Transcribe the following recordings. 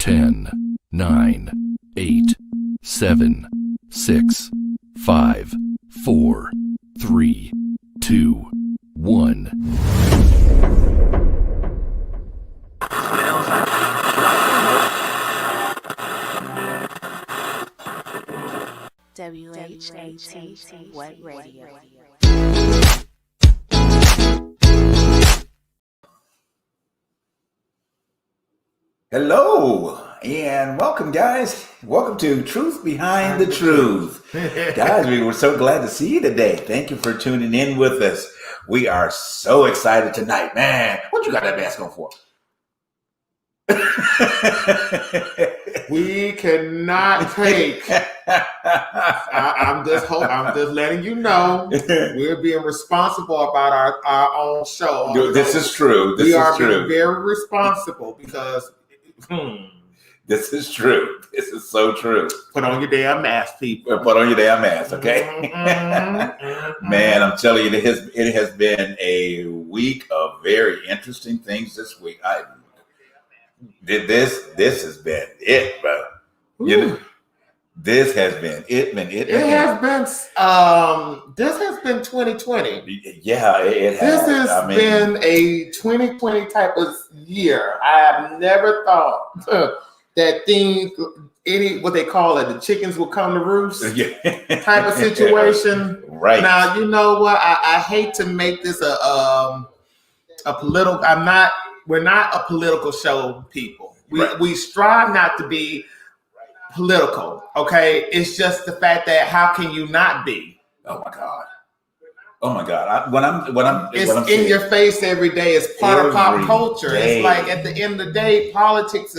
10, 9, 8, 7, 6, 5, 4, 3, 2, 1. WHAT Web Radio. Hello and welcome, guys. Welcome to Truth Behind the Truth. Guys, we were so glad to see you today. Thank you for tuning in with us. We are so excited tonight. Man, what you got that mask on for? We cannot take. I'm just letting you know we're being responsible about our own show. This is true. We are being very responsible because this is true. This is so true. Put on your damn mask, people. Put on your damn mask, okay? Man, I'm telling you, it has been a week of very interesting things this week. This has been it, bro. You know, this has been it. This has been 2020. Yeah, it has. This has been a 2020 type of year. I have never thought that things, what they call it, the chickens will come to roost type of situation. Right. Now, you know what? I hate to make this a political. We're not a political show, people. We strive not to be political. Okay, it's just the fact that how can you not be? Oh my God! When I'm in your face every day. It's part of pop culture. Day. It's like at the end of the day, politics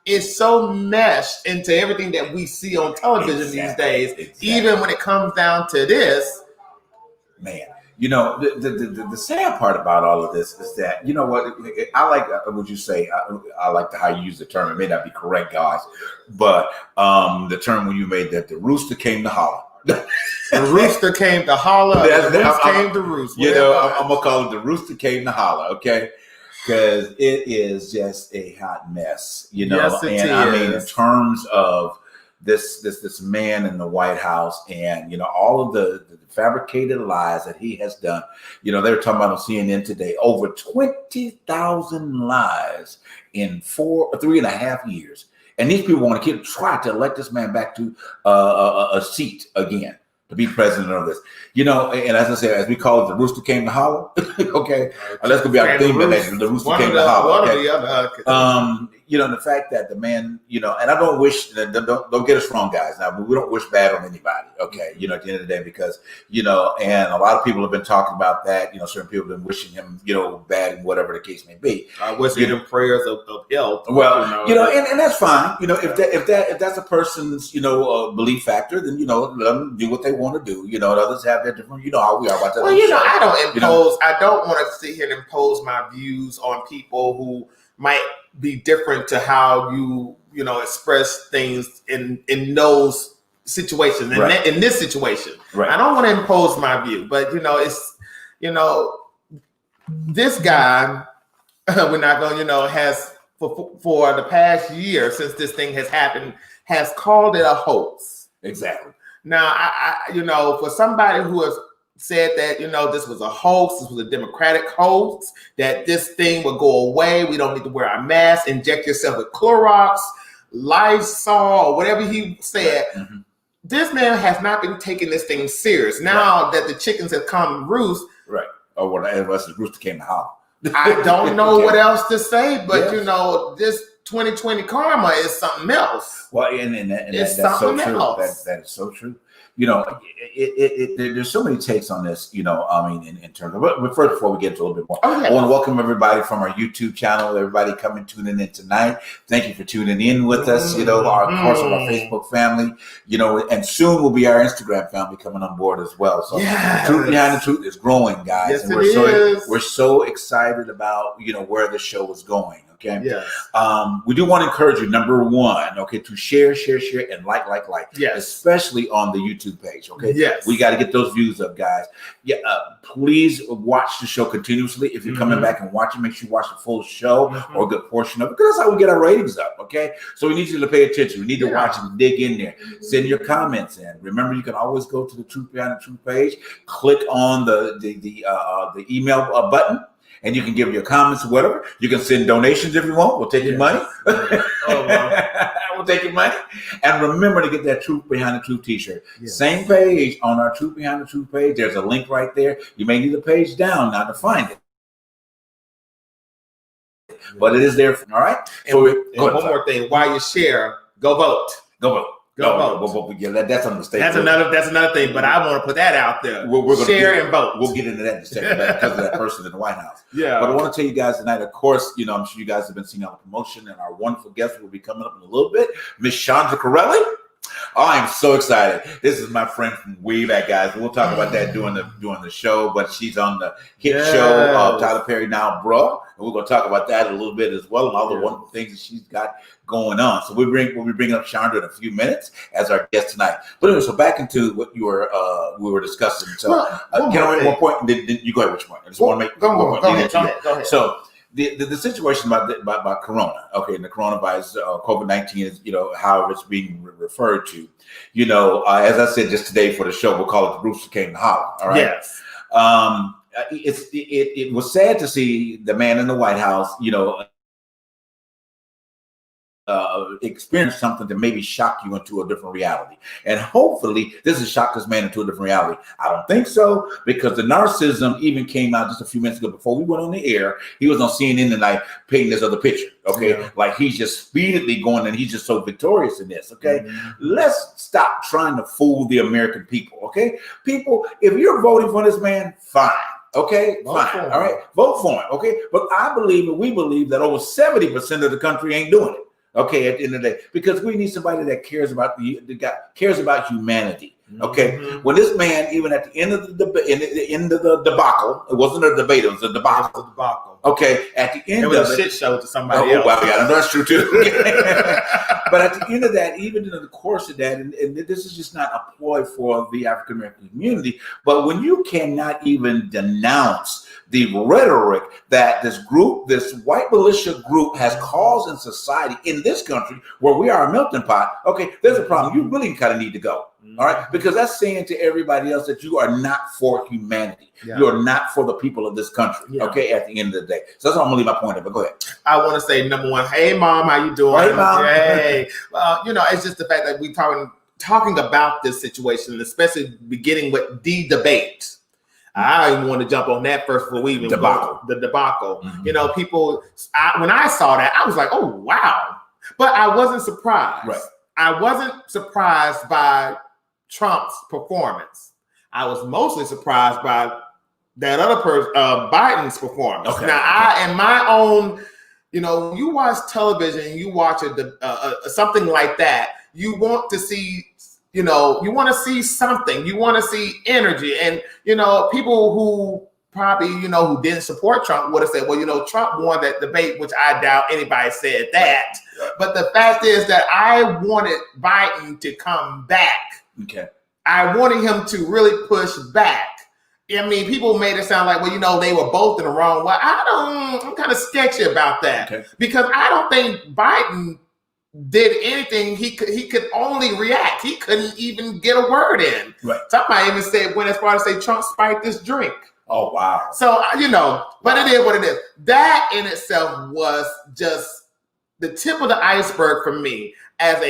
is so meshed into everything that we see on television these days. Exactly. Even when it comes down to this, man. You know, the sad part about all of this is that, you know what, I like, would you say, I like how you use the term. It may not be correct, guys, but the term when you made that the rooster came to holler. The rooster came to holler. The rooster came to roost. You know, I'm going to call it the rooster came to holler, okay? Because it is just a hot mess, you know? Yes, it is. I mean, in terms of this man in the White House and, you know, all of the fabricated lies that he has done. You know, they were talking about on CNN today, over 20,000 lies in 3.5 years. And these people want to try to elect this man back to a seat again to be president of this. You know, and as I said, as we call it, the rooster came to holler. Okay. That's going to be our theme today. The rooster came to holler. Okay? You know, the fact that the man, you know, and I don't wish, don't get us wrong, guys. Now, we don't wish bad on anybody, okay, you know, at the end of the day, because, you know, and a lot of people have been talking about that, you know, certain people have been wishing him, you know, bad and whatever the case may be. Wishing him prayers of health. Well, you know, and that's fine. You know, if that's a person's, you know, belief factor, then, you know, let them do what they want to do. You know, others have their different, you know, how we are about that. Well, you know, I don't impose, I don't want to sit here and impose my views on people who might be different to how you know, express things in those situations. In this situation, I don't want to impose my view, but, you know, it's, you know, this guy, we're not going to, you know, has for the past year since this thing has happened, has called it a hoax. Exactly. Now, I you know, for somebody who has said that, you know, this was a hoax, this was a Democratic hoax, that this thing would go away, we don't need to wear our masks, inject yourself with Clorox, Lysol, or whatever he said. Mm-hmm. This man has not been taking this thing serious. Now that the chickens have come roost. Right. Or whatever else, the rooster came to holler. I don't know what else to say, but, you know, this 2020 karma is something else. Well, and that's so true. That is so true. You know, there's so many takes on this, you know, I mean, in terms of, but first, before we get to a little bit more, I want to welcome everybody from our YouTube channel, everybody tuning in tonight. Thank you for tuning in with us, you know, of course, our Facebook family, you know, and soon will be our Instagram family coming on board as well. So Truth Behind the Truth is growing, guys. Yes, and we're so excited about, you know, where the show is going. Okay. Yes. We do want to encourage you, number one, okay, to share, and like. Yes. Especially on the YouTube page. Okay. Yes. We got to get those views up, guys. Yeah. Please watch the show continuously. If you're coming back and watching, make sure you watch the full show or a good portion of it, because that's how we get our ratings up. Okay. So we need you to pay attention. We need to watch and dig in there. Send your comments in. Remember, you can always go to the Truth Behind the Truth page, click on the email button, and you can give your comments or whatever. You can send donations if you want. We'll take your money. We'll take your money. And remember to get that Truth Behind the Truth t-shirt. Yes. Same page on our Truth Behind the Truth page. There's a link right there. You may need the page down now to find it. But it is there. All right. And one more thing. While you share, go vote. Go vote. Yeah, that's on the stage. That's another thing, but I want to put that out there. We're going to share and vote. We'll get into that in a second because of that person in the White House. Yeah. But I want to tell you guys tonight, of course, I'm sure you guys have been seeing our promotion, and our wonderful guest will be coming up in a little bit, Miss Chandra Corelli. Oh, I'm so excited. This is my friend from way back, guys. We'll talk about that during the show, but she's on the hit show of Tyler Perry Now, Bruh. And we're going to talk about that a little bit as well, and all the wonderful things that she's got going on. So we'll be bringing up Chandra in a few minutes as our guest tonight. But anyway, so back into what we were discussing. So can I make one point? Did you go ahead? Which point? I just want to make go ahead. So the situation about Corona, okay, and the coronavirus, COVID-19 is, however it's being referred to, as I said just today for the show, we'll call it the Rooster Came to Holler. All right. Yes. It was sad to see the man in the White House, experience something to maybe shock you into a different reality. And hopefully this has shocked this man into a different reality. I don't think so, because the narcissism even came out just a few minutes ago before we went on the air. He was on CNN tonight painting this other picture. Okay. Like he's just speedily going, and he's just so victorious in this. Okay. Let's stop trying to fool the American people. Okay. People, if you're voting for this man, fine. Okay, fine. All right. Vote for him. Okay. But we believe that over 70% of the country ain't doing it. Okay, at the end of the day, because we need somebody that cares about humanity. Okay, when this man, even at the end of the debacle, it wasn't a debate; it was a debacle. Okay, at the end it was of a shit show to somebody else. Well, yeah, that's true too. But at the end of that, even in the course of that, and this is just not a ploy for the African American community, but when you cannot even denounce the rhetoric that this white militia group has caused in society in this country, where we are a melting pot, okay, there's a problem. You really kind of need to go. All right, because that's saying to everybody else that you are not for humanity. You are not for the people of this country. Okay, at the end of the day. So that's how I'm gonna leave my point of it. Go ahead. I want to say, number one, hey mom, how you doing? Hey mom. Hey. Well, it's just the fact that we talking about this situation, especially beginning with the debate. I don't even want to jump on that first before we even go. The debacle. People. When I saw that, I was like, oh wow, but I wasn't surprised. Right. I wasn't surprised by Trump's performance. I was mostly surprised by that other person, Biden's performance. Okay. Now, I, in my own, you watch television, you watch something like that, you want to see, you want to see something, you want to see energy, and people who probably who didn't support Trump would have said, well, Trump won that debate, which I doubt anybody said that. But the fact is that I wanted Biden to come back. Okay. I wanted him to really push back. I mean, people made it sound like, they were both in the wrong way. I'm kind of sketchy about that because I don't think Biden did anything. He could only react. He couldn't even get a word in. Right. Somebody even went as far as say Trump spiked this drink. Oh, wow. So, but it is what it is. That in itself was just the tip of the iceberg for me as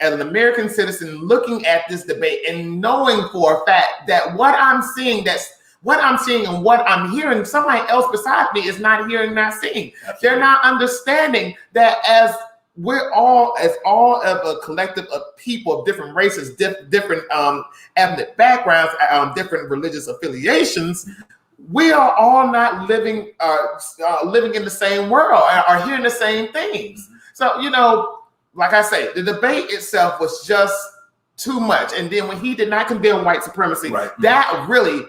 an American citizen looking at this debate and knowing for a fact that what I'm seeing and what I'm hearing, somebody else beside me is not hearing, not seeing. Absolutely. They're not understanding that as we're all of a collective of people of different races, different ethnic backgrounds, different religious affiliations, we are all not living in the same world, are hearing the same things. So, like I say, the debate itself was just too much. And then when he did not condemn white supremacy, that really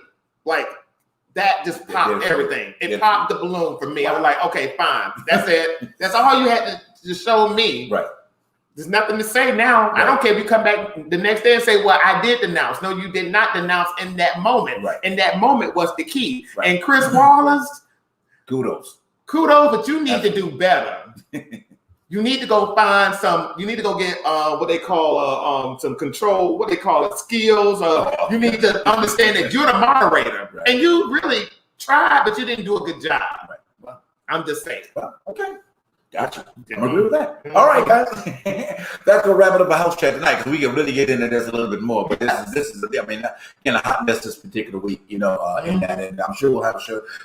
that just popped Yeah, everything. It yeah. popped the balloon for me. I was like, okay, fine. That's it. That's all you had to show me. Right. There's nothing to say now. Right. I don't care if you come back the next day and say, well, I did denounce. No, you did not denounce in that moment. Right. And that moment was the key. Right. And Chris Wallace, Kudos. but you need to do better. You need to go find you need to go get what they call some control, what they call it, skills. You need to understand that you're the moderator. Right. And you really tried, but you didn't do a good job. Right. Well, I'm just saying. well, okay. Gotcha. I'm agree with that. All right, guys. That's gonna wrap it up a house chat tonight because we can really get into this a little bit more. But this is I mean, a hot mess this particular week, and I'm sure we'll have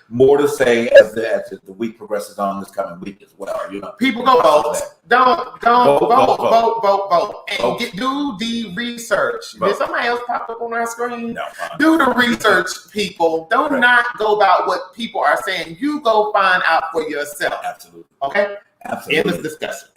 more to say as the week progresses on this coming week as well. People go vote. Don't vote. And Vote. Do the research. Vote. Did somebody else pop up on our screen? No. Do the research, people. Do Right. not go about what people are saying. You go find out for yourself. Absolutely. Okay? Absolutely. Endless discussion.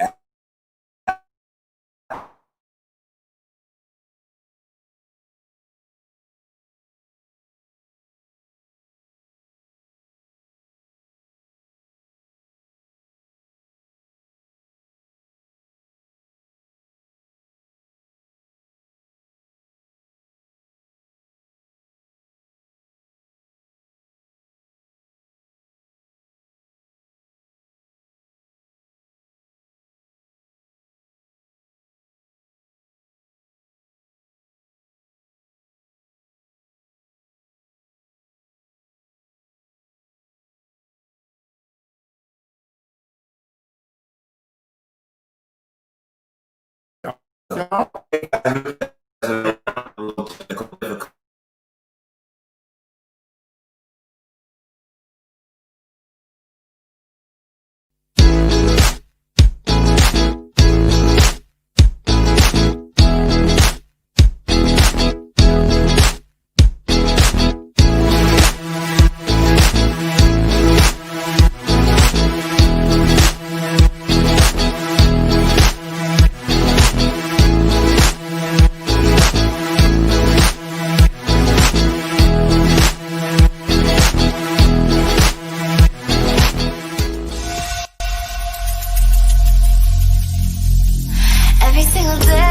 Every single day